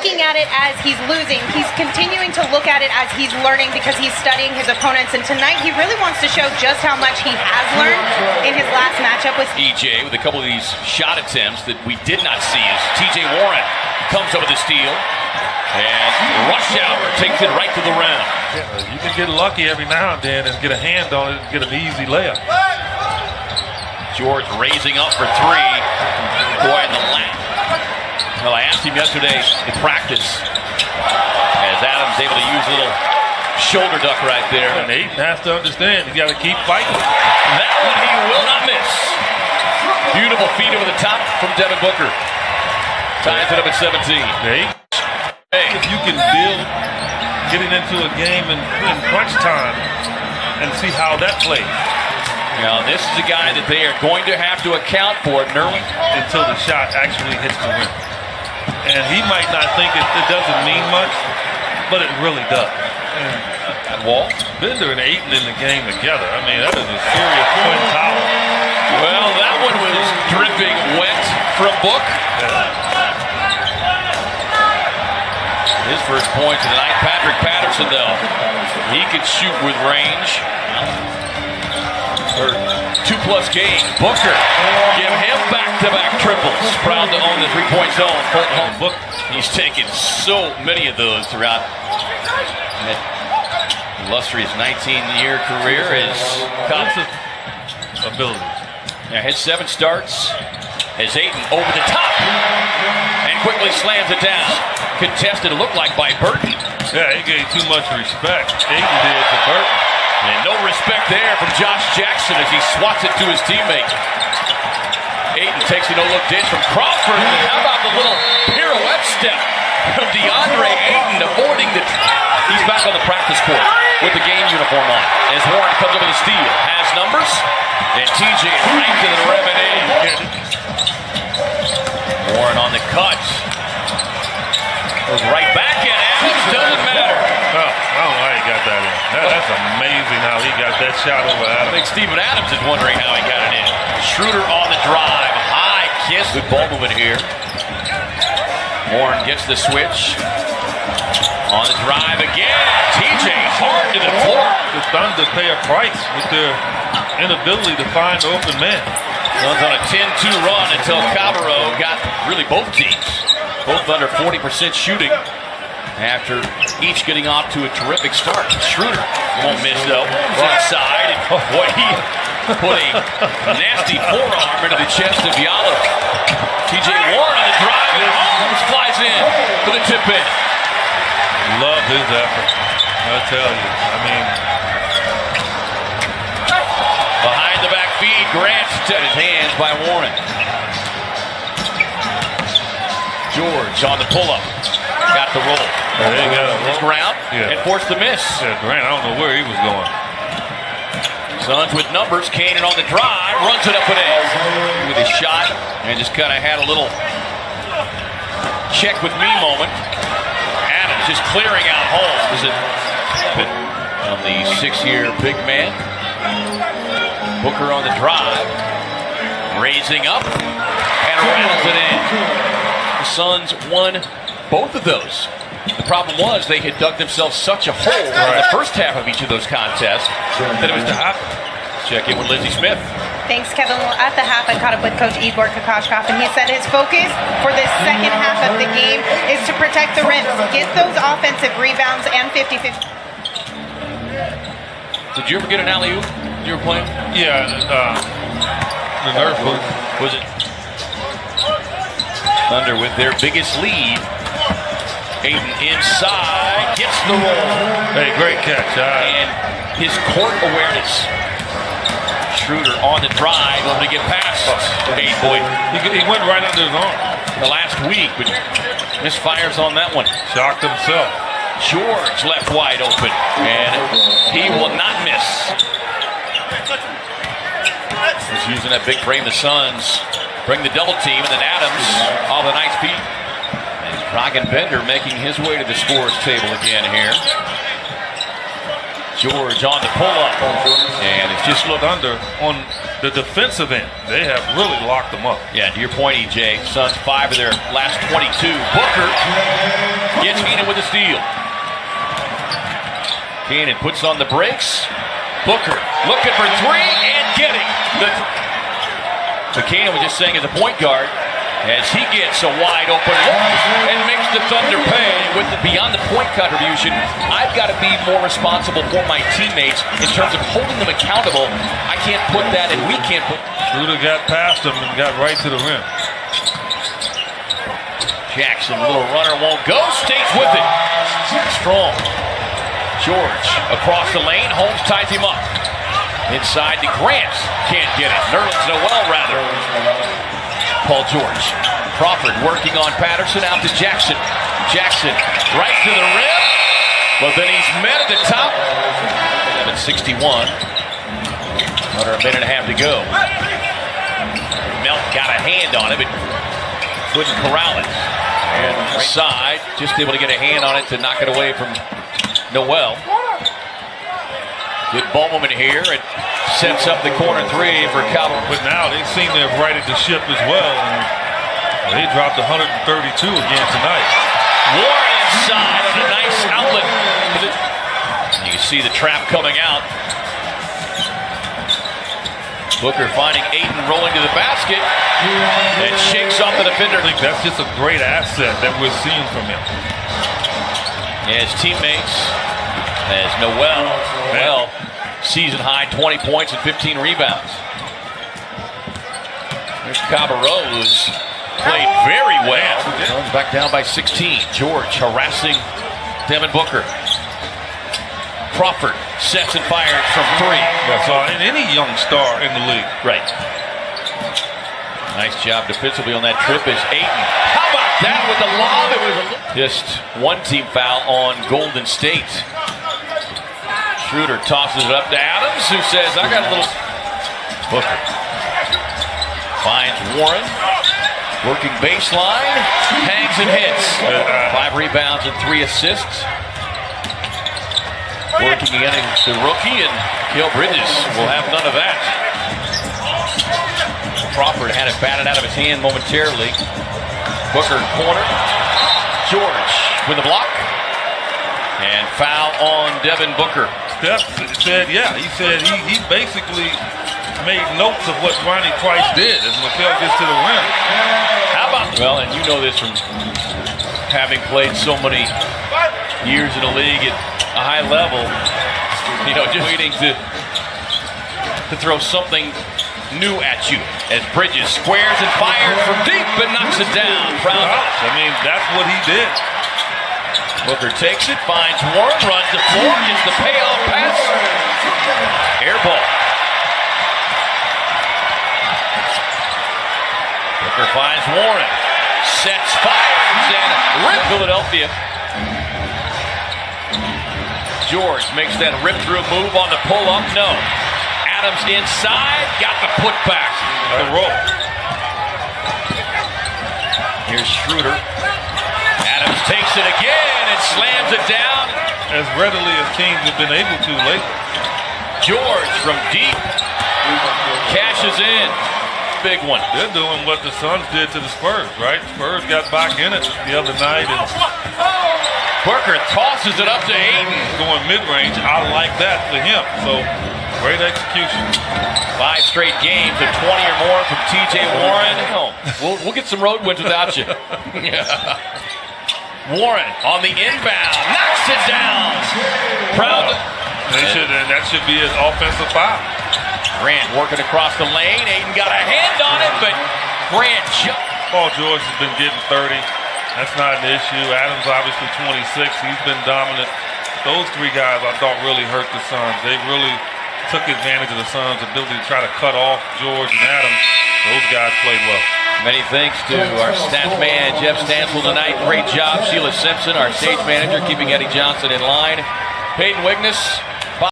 looking at it as he's losing. He's continuing to look at it as he's learning because he's studying his opponents. And tonight he really wants to show just how much he has learned in his last matchup with EJ with a couple of these shot attempts that we did not see as TJ Warren comes up with a steal. And Rushauer takes it right to the rim. Yeah, you can get lucky every now and then and get a hand on it and get an easy layup. George raising up for three. Boy, in the lap. Well, I asked him yesterday in practice as Adams able to use a little shoulder duck right there. And Ayton has to understand, you got to keep fighting. That one he will not miss. Beautiful feed over the top from Devin Booker. Ties it up at 17. If you can build getting into a game in crunch time and see how that plays. Now, this is a guy that they are going to have to account for, Nerlens, until the shot actually hits the rim. And he might not think it doesn't mean much, but it really does. And Walt? Bender and Ayton in the game together. I mean, that is a serious twin tower. Well, that one was dripping wet from Book. His first point of the night. Patrick Patterson, though, he could shoot with range. Or 2+ game. Booker, give him back-to-back triples. Proud to own the three-point zone. Book, he's taken so many of those throughout that illustrious 19-year career. His ability. Yeah, his 7 starts. As Ayton over the top and quickly slams it down. Contested, it looked like by Burton. Yeah, he gave too much respect. Ayton did to Burton. And no respect there from Josh Jackson as he swats it to his teammate. Ayton takes a no-look dish from Crawford. And how about the little pirouette step from DeAndre Ayton avoiding the... He's back on the practice court with the game uniform on. As Warren comes over the steal. Has numbers. And TJ right to the rim and in. Warren on the cut. Goes right back in. Adams doesn't matter. Oh, I don't know how he got that in. That's amazing how he got that shot over Adams. I think Steven Adams is wondering how he got it in. Schroeder on the drive. High kiss. Good ball movement here. Warren gets the switch. On the drive again. TJ hard to the floor. The Thunder pay a price with their inability to find open men. Suns on a 10-2 run until Cabarro got really both teams. Both under 40% shooting after each getting off to a terrific start. Schroeder won't miss though. Inside. And boy, he put a nasty forearm into the chest of Diallo. TJ Warren on the drive and Holmes flies in for the tip in. Love his effort. I tell you. I mean, behind the back feed, Grant to his hands by Warren. George on the pull-up. Got the roll. They got his ground and forced the miss. Yeah, Grant, I don't know where he was going. Suns with numbers. Kanan on the drive. Runs it up and in with his shot. And just kind of had a little check with me moment. Adams just clearing out Holmes. On the 6-year big man. Booker on the drive. Raising up. And rattles it in. The Suns won both of those. The problem was they had dug themselves such a hole in the first half of each of those contests that it was to happen. Check in with Lindsey Smith. Thanks, Kevin. Well, at the half, I caught up with Coach Igor Kokoshkov, and he said his focus for this second half of the game is to protect the rims, get those offensive rebounds and 50-50. Did you ever get an alley-oop when you were playing? Yeah, the Nerf was it? Thunder with their biggest lead. Ayton inside, gets the roll. Hey, great catch. And his court awareness. Schroeder on the drive, able to get past Ayton. Boy, he went right under his arm. The last week, but misfires on that one. Shocked himself. George left wide open, and he will not miss. He's using that big frame. The Suns bring the double team, and then Adams off a nice feed. Dragan Bender making his way to the scores table again here. George on the pull-up. And his just look under on the defensive end. They have really locked them up. Yeah, to your point, EJ, Suns 5 of their last 22. Booker gets Keenan with a steal. Keenan puts on the brakes. Booker looking for three and getting the. Keenan was just saying as a point guard, as he gets a wide open look and makes the Thunder pay with beyond the point contribution. I've got to be more responsible for my teammates in terms of holding them accountable. I can't put that, and we can't put. Schroeder got past him and got right to the rim. Jackson, little runner, won't go, stays with it. Strong. George across the lane, Holmes ties him up. Inside to Grant, can't get it. Nerlens Noel rather. Paul George. Crawford working on Patterson, out to Jackson. Jackson right to the rim, but then he's met at the top. At 61. Under a minute and a half to go. Melt got a hand on it, but couldn't corral it. And right side, just able to get a hand on it to knock it away from Noel. Good ball movement here. It sets up the corner three for Calvin. But now they seem to have righted the ship as well. And they dropped 132 again tonight. Warren inside on a nice outlet. You can see the trap coming out. Booker finding Ayton rolling to the basket and shakes off the defender. I think that's just a great asset that we're seeing from him. And his teammates, as Noel, season high 20 points and 15 rebounds. There's Cabarrot, who's played very well. Comes back down by 16. George harassing Devin Booker. Crawford sets and fires from three. That's all. And any young star in the league. Right. Nice job defensively on that trip is Ayton. How about that with the lob? It was just one team foul on Golden State. Schroeder tosses it up to Adams, who says, I got a little. Booker finds Warren. Working baseline. Hangs and hits. 5 rebounds and 3 assists. Working against the rookie, and Mikal Bridges will have none of that. Crawford had it batted out of his hand momentarily. Booker corner. George with the block. And foul on Devin Booker. Steph said, he said he basically made notes of what Ronnie Price did as Mikal gets to the rim. How about, well, and you know this from having played so many years in the league at a high level, just waiting to throw something new at you as Bridges squares and fires from deep and knocks it down. Proud. I mean, that's what he did. Booker takes it, finds Warren, runs the floor, gets the payoff pass. Air ball. Booker finds Warren, sets, fires, and rips Philadelphia. George makes that rip-through move on the pull-up. No. Adams inside, got the putback. The roll. Here's Schroeder. Adams takes it again and slams it down. As readily as teams have been able to lately. George from deep cashes in. Big one. They're doing what the Suns did to the Spurs, right? Spurs got back in it the other night. And Booker tosses it up to Ayton. Going mid-range, I like that for him. So, great execution. 5 straight games of 20 or more from T.J. Warren. We'll get some road wins without you. Warren on the inbound, knocks it down. Proud. That should be his offensive foul. Grant working across the lane. Ayton got a hand on it, but Grant jumped. Paul George has been getting 30. That's not an issue. Adams obviously 26. He's been dominant. Those 3 guys I thought really hurt the Suns. They really took advantage of the Suns' ability to try to cut off George and Adams. Those guys played well. Many thanks to our stats man, Jeff Stansel, tonight. Great job. Sheila Simpson, our stage manager, keeping Eddie Johnson in line. Peyton Wiggness,